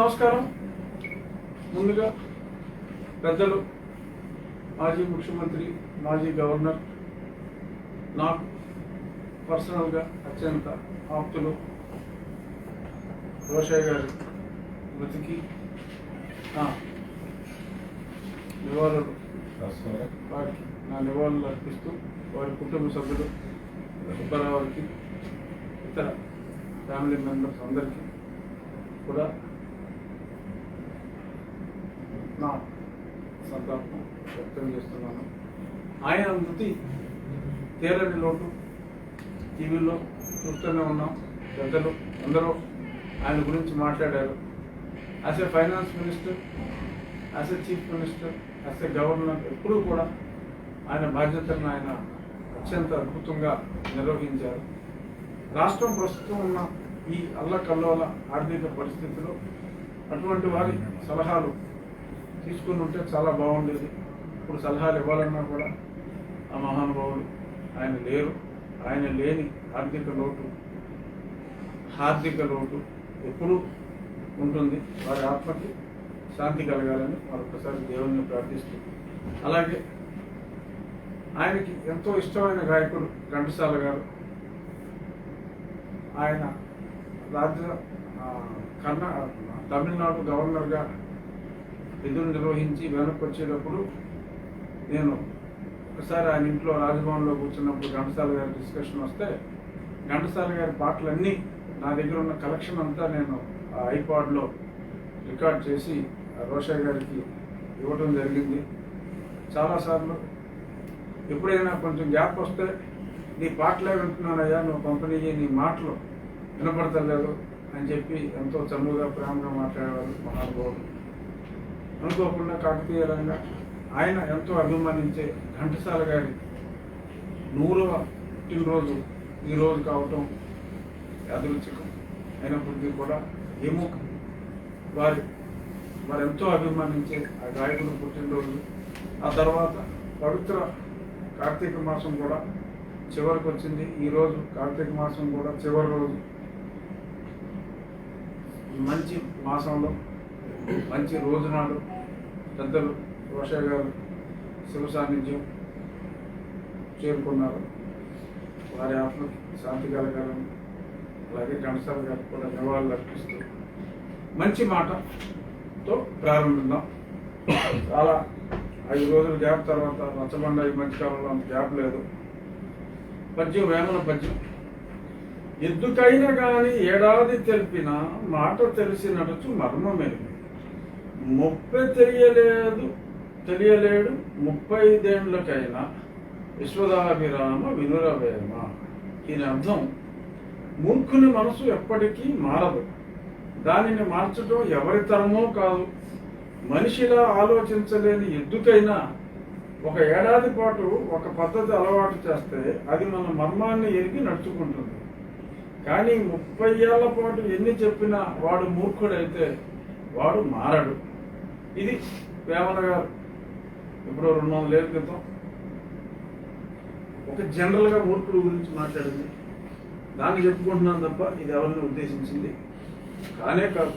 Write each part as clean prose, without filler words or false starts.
నమస్కారం. ముందుగా పెద్దలు మాజీ ముఖ్యమంత్రి, మాజీ గవర్నర్, నాకు పర్సనల్గా అత్యంత ఆప్తులు రోషయ్య గారి మృతికి నివాళులు వారికి నా నివాళులు అర్పిస్తూ వారి కుటుంబ సభ్యులు సుబ్బారావుకి ఇతర ఫ్యామిలీ మెంబర్స్ అందరికీ కూడా నా సంతాపం వ్యక్తం చేస్తున్నాను. ఆయన మృతి తీరని లోటు. టీవీలో చూస్తూనే ఉన్నాం, పెద్దలు అందరూ ఆయన గురించి మాట్లాడారు. As a finance minister, as a chief minister, as a governor ఎప్పుడూ కూడా ఆయన బాధ్యతలను ఆయన అత్యంత అద్భుతంగా నిర్వహించారు. రాష్ట్రం ప్రస్తుతం ఉన్న ఈ అల్లకల్లోల ఆర్థిక పరిస్థితిలో అటువంటి వారి సలహాలు తీసుకుని ఉంటే చాలా బాగుండేది. ఇప్పుడు సలహాలు ఇవ్వాలన్నా కూడా ఆ మహానుభావులు ఆయన లేరు. ఆయన లేని ఆర్థిక లోటు ఎప్పుడూ ఉంటుంది. వారి ఆత్మకి శాంతి కలగాలని మరొకసారి దేవుణ్ణి ప్రార్థిస్తూ, అలాగే ఆయనకి ఎంతో ఇష్టమైన గాయకుడు ఘంటసాల గారు, ఆయన తమిళనాడు గవర్నర్గా విధులు నిర్వహించి వెనక్కి వచ్చేటప్పుడు నేను ఒకసారి ఆయన ఇంట్లో రాజభవన్లో కూర్చున్నప్పుడు ఘంటసాల గారి డిస్కషన్ వస్తే ఘంటసాల గారి పాటలన్నీ నా దగ్గర ఉన్న కలెక్షన్ అంతా నేను ఆ ఐపాడ్లో రికార్డ్ చేసి రోషయ్య గారికి ఇవ్వడం జరిగింది. చాలాసార్లు ఎప్పుడైనా కొంచెం గ్యాప్ వస్తే నీ పాటలే వింటున్నానయ్యా, నువ్వు పంపిణీ నీ మాటలు వినపడతలేదు అని చెప్పి ఎంతో చనువుగా ప్రేమగా మాట్లాడేవారు మహానుభావులు. అనుకోకుండా కాకతీయంగా ఆయన ఎంతో అభిమానించే ఘంటసాల గారి 100వ పుట్టినరోజు ఈరోజు కావటం యాదృచ్ఛికం అయినప్పటికీ కూడా ఏమో వారు ఎంతో అభిమానించే ఆ గాయకుడు పుట్టినరోజు. ఆ తర్వాత పవిత్ర కార్తీక మాసం కూడా చివరికి వచ్చింది. ఈరోజు కార్తీక మాసం కూడా చివరి రోజు. మంచి మాసంలో మంచి రోజునాడు పెద్దలు రోషయ్య గారు శివ సాన్నిధ్యం చేరుకున్నారు. వారి ఆత్మకి శాంతి కలగాలని, అలాగే ఘంటసాల గారికి కూడా నివాళులు అర్పిస్తూ మంచి మాటతో ప్రారంభిద్దాం. చాలా 5 రోజుల గ్యాప్ తర్వాత రచ్చబండ ఈ మధ్యకాలంలో అంత గ్యాప్ లేదు. పద్యం, వేమన పద్యం. ఎద్దుకైనా గాని ఏడాది తెలిపిన మాట తెలిసినడుచు మర్మమెరుగు, ముప్పై తెలియలేడు 35 విశ్వదాభిరామ వినురవేమ. దీని అర్థం, మూర్ఖుని మనసు ఎప్పటికీ మారదు, దానిని మార్చడం ఎవరి తరమో కాదు. మనిషిలా ఆలోచించలేని ఎద్దుకైనా 1 ఏడాది పాటు ఒక పద్ధతి అలవాటు చేస్తే అది మన మర్మాన్ని ఎరిగి నడుచుకుంటుంది. కానీ 30 ఏళ్ల పాటు ఎన్ని చెప్పినా వాడు మూర్ఖుడైతే వాడు మారడు. ఇది వేమన గారు ఎప్పుడో 200 ఏళ్ళ క్రితం ఒక జనరల్గా మూర్ఖుడు గురించి మాట్లాడింది. దాన్ని చెప్పుకుంటున్నాను తప్ప ఇది ఎవరిని ఉద్దేశించింది కానే కాదు.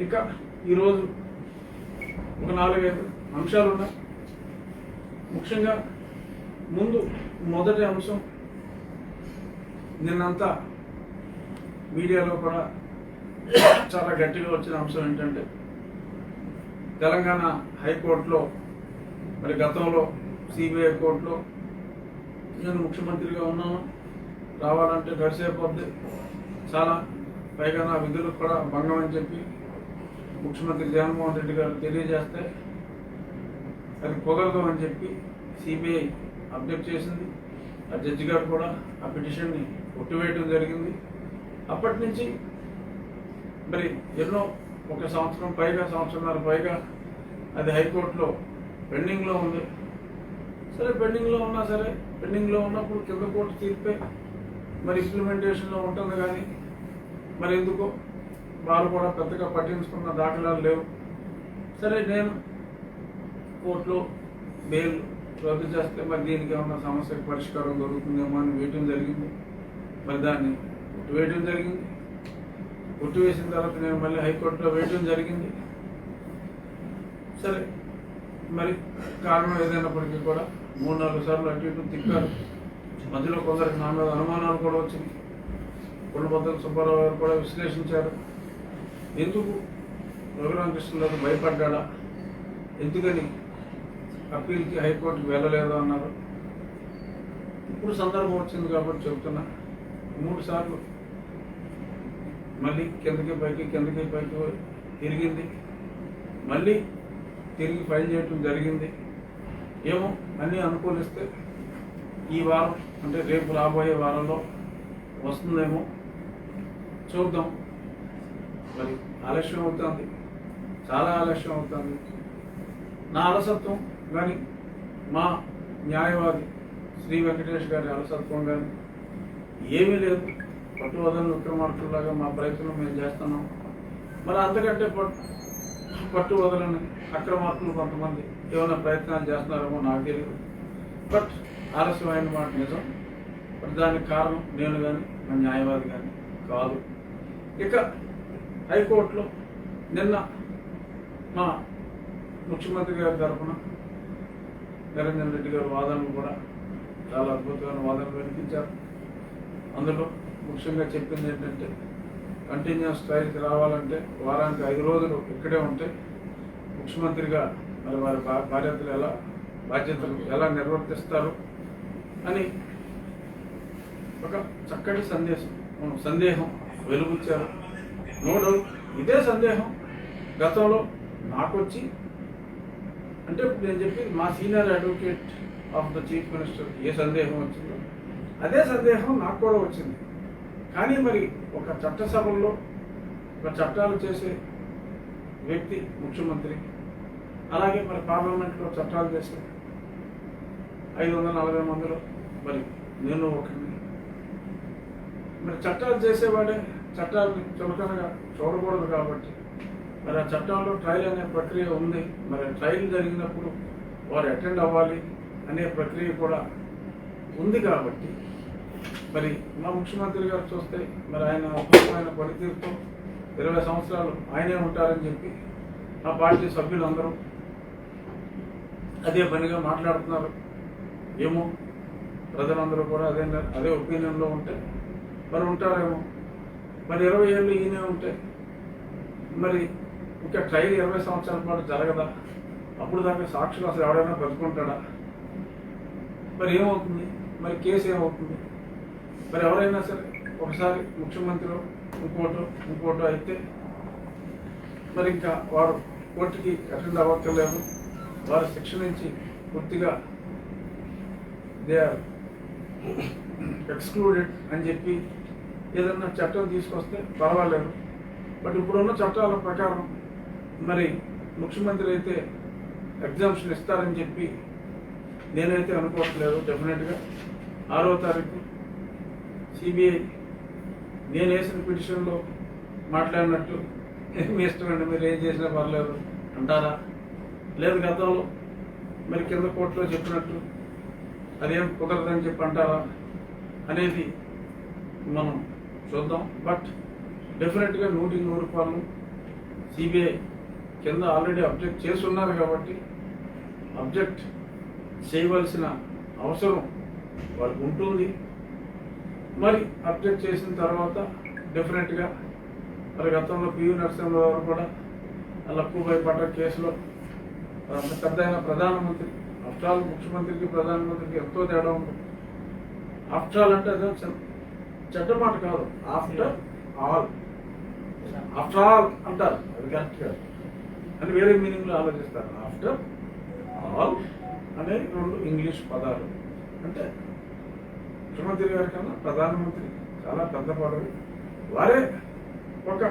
ఇక ఈరోజు ఒక 4-5 అంశాలు ఉన్నాయి. ముఖ్యంగా మొదటి అంశం, నిన్నంతా మీడియాలో కూడా చాలా గట్టిగా వచ్చిన అంశం ఏంటంటే, తెలంగాణ హైకోర్టులో మరి గతంలో సిబిఐ కోర్టులో నేను ముఖ్యమంత్రిగా ఉన్నాను, రావాలంటే గడిసేపోద్ది, చాలా పైగా నా విధులకు కూడా భంగం అని చెప్పి ముఖ్యమంత్రి జగన్మోహన్ రెడ్డి గారు తెలియజేస్తే అది కుదరదు అని చెప్పి సిబిఐ అబ్జెక్ట్ చేసింది. ఆ జడ్జి గారు కూడా ఆ పిటిషన్ని కొట్టివేయడం జరిగింది. అప్పటి నుంచి మరి ఎన్నో 1 సంవత్సరం పైగా, సంవత్సరంన్నర పైగా అది హైకోర్టులో పెండింగ్లో ఉంది. సరే, పెండింగ్లో ఉన్నప్పుడు కింద కోర్టు తీర్పే మరి ఇంప్లిమెంటేషన్లో ఉంటుంది. కానీ మరి ఎందుకో వారు కూడా పెద్దగా పట్టించుకున్న దాఖలాలు లేవు. సరే, నేను కోర్టులో బెయిల్ రద్దు చేస్తే మరి దీనికి ఏమన్నా సమస్యకు పరిష్కారం దొరుకుతుందేమో అని వేయటం జరిగింది. మరి దాన్ని వేయటం జరిగింది. కొట్టివేసిన తర్వాత నేను మళ్ళీ హైకోర్టులో వేయడం జరిగింది. సరే, మరి కారణం ఏదైనప్పటికీ కూడా 3-4 సార్లు అటు ఇటు తిప్పారు. మధ్యలో కొందరికి నా మీద అనుమానాలు కూడా వచ్చింది. కొండబద్దల సుబ్బారావు గారు కూడా విశ్లేషించారు. ఎందుకు రఘురామకృష్ణరాజు భయపడ్డా, ఎందుకని అప్పీల్కి హైకోర్టుకి వెళ్ళలేదు అన్నారు. ఇప్పుడు సందర్భం వచ్చింది కాబట్టి చెబుతున్నా. 3 సార్లు మళ్ళీ కిందకి పైకి తిరిగింది. మళ్ళీ తిరిగి ఫైల్ చేయటం జరిగింది. ఏమో అన్నీ అనుకూలిస్తే ఈ వారం అంటే రేపు రాబోయే వారంలో వస్తుందేమో చూద్దాం. మరి ఆలస్యం అవుతుంది, చాలా ఆలస్యం అవుతుంది. నా అలసత్వం కానీ మా న్యాయవాది శ్రీ వెంకటేష్ గారి అలసత్వం కానీ ఏమీ లేదు. పట్టువదలని విక్రమార్కుల్లాగా మా ప్రయత్నం మేము చేస్తున్నాం. మరి అంతకంటే పట్టు వదలని అక్రమార్కులు కొంతమంది ఏమైనా ప్రయత్నాలు చేస్తున్నారేమో నాకు తెలియదు. బట్ ఆలస్యమైన మాట నిజం. బట్ దానికి కారణం నేను కానీ మా న్యాయవాది కానీ కాదు. ఇక హైకోర్టులో నిన్న మా ముఖ్యమంత్రి గారి తరఫున నిరంజన్ రెడ్డి గారు వాదనలు కూడా చాలా అద్భుతమైన వాదనలు వినిపించారు. అందులో ముఖ్యంగా చెప్పింది ఏంటంటే, కంటిన్యూస్ ట్రయల్కి రావాలంటే వారానికి 5 రోజులు ఇక్కడే ఉంటే ముఖ్యమంత్రిగా మరి వారి బాధ్యతలు ఎలా నిర్వర్తిస్తారు అని ఒక చక్కటి సందేహం వెలుగుచ్చారు. నో డౌట్ ఇదే సందేహం గతంలో నాకొచ్చి, అంటే నేను చెప్పి మా senior advocate of the chief minister ఏ సందేహం వచ్చిందో అదే సందేహం నాకు కూడా వచ్చింది. కానీ మరి ఒక చట్టసభల్లో ఒక చట్టాలు చేసే వ్యక్తి ముఖ్యమంత్రి, అలాగే మరి పార్లమెంట్లో చట్టాలు చేసే 540 మందిలో మరి నేను ఒకరిని. మరి చట్టాలు చేసేవాడే చట్టాలని చులకనగా చూడకూడదు కాబట్టి మరి ఆ చట్టంలో ట్రయల్ అనే ప్రక్రియ ఉంది. మరి ట్రయల్ జరిగినప్పుడు వారు అటెండ్ అవ్వాలి అనే ప్రక్రియ కూడా ఉంది. కాబట్టి మరి మా ముఖ్యమంత్రి గారు చూస్తే మరి ఆయన అద్భుతమైన పనితీరుతో 20 సంవత్సరాలు ఆయనే ఉంటారని చెప్పి మా పార్టీ సభ్యులందరూ అదే పనిగా మాట్లాడుతున్నారు. ఏమో ప్రజలందరూ కూడా అదే ఒపీనియన్లో ఉంటే మరి ఉంటారేమో. మరి 20 ఏళ్ళు ఈయనే ఉంటే మరి ఇంకా ట్రయల్ 20 సంవత్సరాల పాటు జరగదా? అప్పుడు దాకా సాక్షులు అసలు ఎవడైనా బతుకుంటాడా? మరి ఏమవుతుంది? మరి కేసు ఏమవుతుంది? మరి ఎవరైనా సరే ఒకసారి ముఖ్యమంత్రి ఇంకోటో అయితే మరి ఇంకా వారు కోర్టుకి అటెండ్ అవ్వక్కర్లేదు. వారు శిక్ష నుంచి పూర్తిగా దే ఆర్ ఎక్స్క్లూడెడ్ అని చెప్పి ఏదన్నా చట్టం తీసుకొస్తే పర్వాలేదు. బట్ ఇప్పుడున్న చట్టాల ప్రకారం మరి ముఖ్యమంత్రి అయితే ఎగ్జామ్షన్ ఇస్తారని చెప్పి నేనైతే అనుకోవట్లేదు. డెఫినెట్గా 6వ తారీఖు సిబిఐ నేను వేసిన పిటిషన్లో మాట్లాడినట్టు మీ ఇష్టమండి, మీరు ఏం చేసినా పర్లేదు అంటారా? లేదు గతంలో మరి కింద కోర్టులో చెప్పినట్టు అదేం కుదరదని చెప్పి అంటారా అనేది మనం చూద్దాం. బట్ డెఫినెట్గా 100% సిబిఐ కింద ఆల్రెడీ అబ్జెక్ట్ చేసి ఉన్నారు కాబట్టి అబ్జెక్ట్ చేయవలసిన అవసరం వారికి ఉంటుంది. మరి అబ్జెక్ట్ చేసిన తర్వాత డెఫినెట్గా మరి గతంలో పివి నరసింహరావు గారు కూడా లక్కుబాయి పడ్డ కేసులో పెద్ద అయిన ప్రధానమంత్రి, ఆఫ్టర్ ఆల్ ముఖ్యమంత్రికి ప్రధానమంత్రికి ఎంతో తేడా ఉంది. ఆఫ్టర్ ఆల్ అంటే అదే చెడ్డ మాట కాదు. ఆఫ్టర్ ఆల్ అంటారు, అది కరెక్ట్ కాదు అని వేరే మీనింగ్లో ఆలోచిస్తారు. ఆఫ్టర్ ఆల్ అనే 2 ఇంగ్లీష్ పదాలు. అంటే ముఖ్యమంత్రి గారి కన్నా ప్రధానమంత్రి చాలా పెద్ద పదవి. వారే ఒక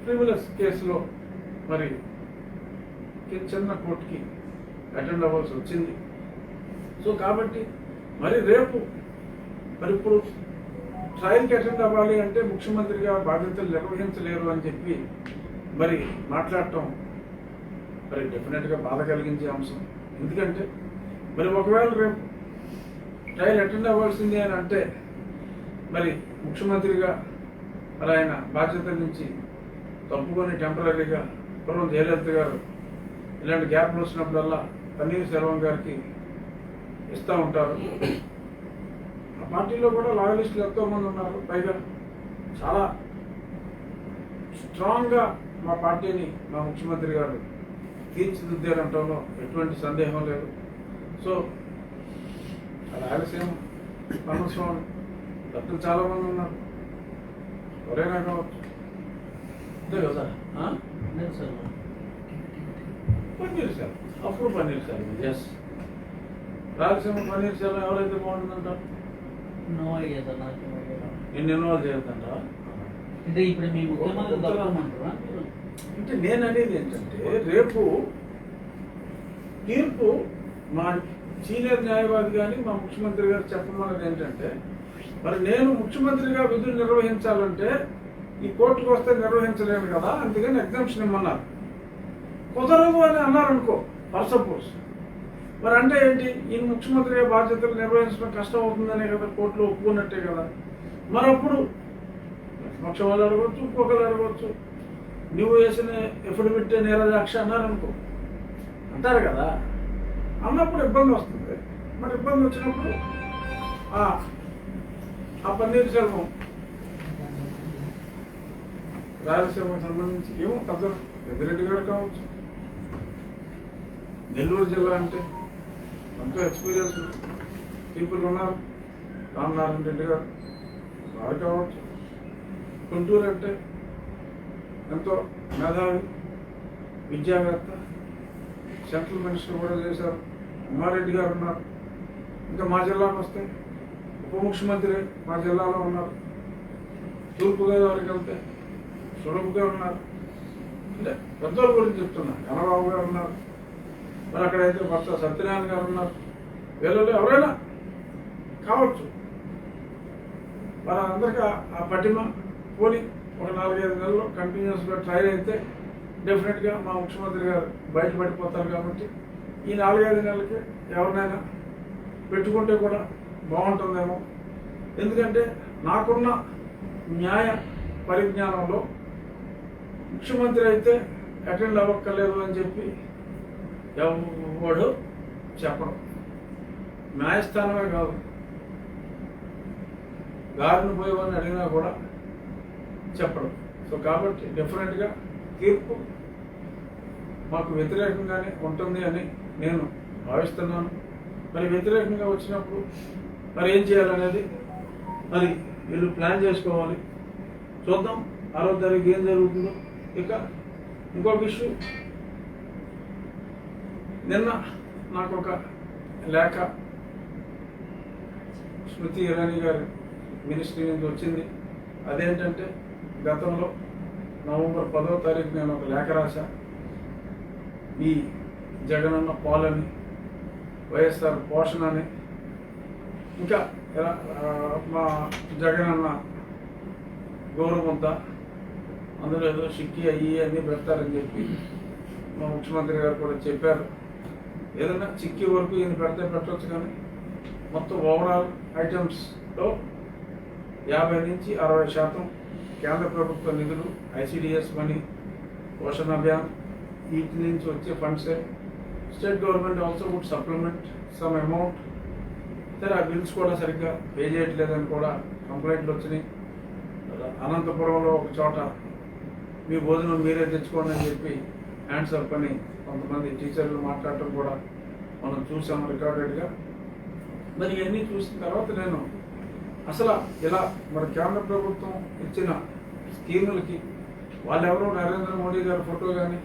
ఫ్రివిలస్ కేసులో మరి చిన్న కోర్టుకి అటెండ్ అవ్వాల్సి వచ్చింది. సో కాబట్టి మరి రేపు మరి ఇప్పుడు ట్రయల్కి అటెండ్ అవ్వాలి అంటే ముఖ్యమంత్రిగా బాధ్యతలు నిర్వహించలేరు అని చెప్పి మరి మాట్లాడటం మరి డెఫినెట్గా బాధ కలిగించే అంశం. ఎందుకంటే మరి ఒకవేళ రేపు ట్రయల్ అటెండ్ అవ్వాల్సిందే అని అంటే మరి ముఖ్యమంత్రిగా మరి ఆయన బాధ్యత నుంచి తప్పుకొని టెంపరీగా పూర్వం జయలలిత గారు ఇలాంటి గ్యాప్లు వచ్చినప్పుడల్లా పన్నీర్ సెల్వం గారికి ఇస్తూ ఉంటారు. ఆ పార్టీలో కూడా లాయలిస్టులు ఎంతోమంది ఉన్నారు. పైగా చాలా స్ట్రాంగ్గా మా పార్టీని మా ముఖ్యమంత్రి గారు తీర్చిదిద్దారంటంలో ఎటువంటి సందేహం లేదు. సో రాయలసీమ పన్నస్వామి భక్తులు చాలామంది ఉన్నారు. ఎవరైనా కావచ్చు. అంతే కదా. పన్నీర్ సెల్వం, అప్పుడు పన్నీర్ సెల్వం. ఎస్, రాయలసీమ పన్నీర్ సెల్వం ఎవరైతే బాగుంటుందంటారు? నేను ఇన్వాల్వ్ చేయొద్దంటారా? అంటే ఇప్పుడు మీ ముఖ్యమంత్రి దొరకమంటారా? అంటే నేను అనేది ఏంటంటే, రేపు తీర్పు మా సీనియర్ న్యాయవాది కానీ మా ముఖ్యమంత్రి గారు చెప్పమన్నది ఏంటంటే, మరి నేను ముఖ్యమంత్రిగా విధులు నిర్వహించాలంటే ఈ కోర్టుకు వస్తే నిర్వహించలేను కదా, అందుకని ఎగ్జామ్షన్ ఇమ్మన్నారు. కుదరదు అని అన్నారనుకో, ఫర్ సపోజ్, మరి అంటే ఏంటి? ఈ ముఖ్యమంత్రిగా బాధ్యతలు నిర్వహించడం కష్టం అవుతుందనే కదా కోర్టులో ఒప్పుకున్నట్టే కదా. మరి అప్పుడు ప్రతిపక్షం వాళ్ళు అడగవచ్చు, ఇంకొకరు అడగవచ్చు, నువ్వు వేసిన ఎఫిడవిట్ నేరదాక్ష అన్నారనుకో, అంటారు కదా. అన్నప్పుడు ఇబ్బంది వస్తుంది. మరి ఇబ్బంది వచ్చినప్పుడు ఆ పన్నీర్ సెల్వం రాయలసీమకు సంబంధించి ఏమో తగ్గదు. పెద్దిరెడ్డి గారు కావచ్చు, నెల్లూరు జిల్లా అంటే ఎంతో ఎక్స్పీరియన్స్ పీపుల్ ఉన్నారు. రామనారాయణ రెడ్డి గారు వారు కావచ్చు. గుంటూరు అంటే ఎంతో మేధావి, విద్యావేత్త, సెంట్రల్ మినిస్టర్ కూడా చేశారు, ఉమ్మారెడ్డి గారు ఉన్నారు. ఇంకా మా జిల్లాకు వస్తే ఉప ముఖ్యమంత్రి మా జిల్లాలో ఉన్నారు. తూర్పుగోదావరికి వెళ్తే సులభగా ఉన్నారు. అంటే పెద్దోళ్ళ గురించి చెప్తున్నా, చంద్రబాబు గారు ఉన్నారు. మరి అక్కడైతే బొత్స సత్యనారాయణ గారు ఉన్నారు. వీళ్ళలో ఎవరైనా కావచ్చు. వాళ్ళందరికీ ఆ పటిమ పోని ఒక 4-5 నెలల్లో కంటిన్యూస్గా ట్రైల్ అయితే డెఫినెట్గా మా ముఖ్యమంత్రి గారు బయటపడిపోతారు. కాబట్టి ఈ 4-5 నెలలకి ఎవరినైనా పెట్టుకుంటే కూడా బాగుంటుందేమో. ఎందుకంటే నాకున్న న్యాయ పరిజ్ఞానంలో ముఖ్యమంత్రి అయితే అటెండ్ అవ్వక్కర్లేదు అని చెప్పి ఎవడు చెప్పడం. న్యాయస్థానమే కాదు, గారిని పోయేవాడిని అడిగినా కూడా చెప్పడం. సో కాబట్టి డెఫినెట్గా తీర్పు మాకు వ్యతిరేకంగానే ఉంటుంది అని నేను భావిస్తున్నాను. మరి వ్యతిరేకంగా వచ్చినప్పుడు మరి ఏం చేయాలనేది మరి వీళ్ళు ప్లాన్ చేసుకోవాలి. చూద్దాం 6వ తారీఖు ఏం జరుగుతుందో. ఇక ఇంకొక ఇష్యూ, నిన్న నాకు ఒక లేఖ స్మృతి ఇరానీ గారి మినిస్ట్రీ నుంచి వచ్చింది. అదేంటంటే, గతంలో నవంబర్ 10వ తారీఖు నేను ఒక లేఖ రాశా. ఈ జగనన్న పాలని, వైఎస్ఆర్ పోషణ అని, ఇంకా మా జగనన్న గౌరవంతా అందులో ఏదో సిక్కి అయ్యి అన్నీ పెడతారని చెప్పి మా ముఖ్యమంత్రి గారు కూడా చెప్పారు. ఏదైనా చిక్కి వరకు ఈయన పెడితే పెట్టవచ్చు, కానీ మొత్తం ఓవరాల్ ఐటమ్స్లో 50 నుంచి 60% కేంద్ర ప్రభుత్వ నిధులు, ఐసిడిఎస్ మనీ, పోషణ అభియాన్, వీటి నుంచి వచ్చే ఫండ్సే. State government also would supplement some amount. సరే, ఆ బిల్స్ కూడా సరిగ్గా పే చేయట్లేదని కూడా కంప్లైంట్లు వచ్చినాయి. అనంతపురంలో ఒక చోట మీ భోజనం మీరే తెచ్చుకోండి అని చెప్పి హ్యాండ్స్ అప్ అని కొంతమంది టీచర్లు మాట్లాడటం కూడా మనం చూసాము రికార్డెడ్గా. మరి ఇవన్నీ చూసిన తర్వాత నేను అసలు ఇలా మరి కేంద్ర ప్రభుత్వం ఇచ్చిన స్కీములకి వాళ్ళెవరో నరేంద్ర మోడీ గారి ఫోటో కానీ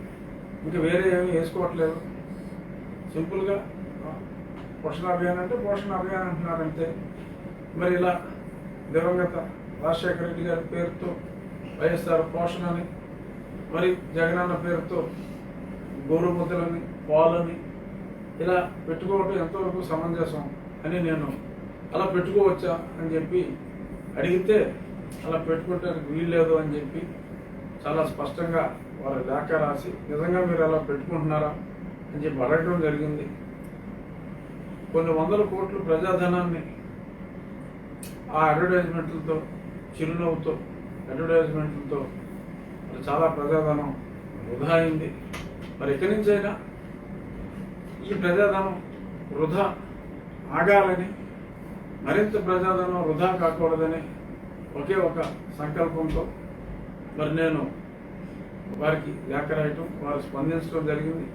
ఇంకా వేరే ఏమీ వేసుకోవట్లేదు. సింపుల్గా పోషణ అభియాన్ అంటే పోషణ అభియాన్ అంటున్నారంతే. మరి ఇలా దివంగత రాజశేఖర రెడ్డి గారి పేరుతో వైఎస్ఆర్ పోషణ అని, మరి జగనన్న పేరుతో గోరుముద్దలని, పాలని ఇలా పెట్టుకోవటం ఎంతవరకు సమంజసం అని నేను అలా పెట్టుకోవచ్చా అని చెప్పి అడిగితే, అలా పెట్టుకోవటానికి వీల్లేదు అని చెప్పి చాలా స్పష్టంగా వారు లేఖ రాసి, నిజంగా మీరు అలా పెట్టుకుంటున్నారా అని చెప్పి అడగడం జరిగింది. కొన్ని వందల కోట్ల ప్రజాధనాన్ని ఆ అడ్వర్టైజ్మెంట్లతో చిరునవ్వుతో అడ్వర్టైజ్మెంట్లతో మరి చాలా ప్రజాధనం వృధా అయింది. మరి ఎక్కడి నుంచైనా ఈ ప్రజాధనం వృధా ఆగాలని, మరింత ప్రజాధనం వృధా కాకూడదని ఒకే ఒక సంకల్పంతో మరి నేను వారికి లేఖ రాయటం, వారు స్పందించడం జరిగింది.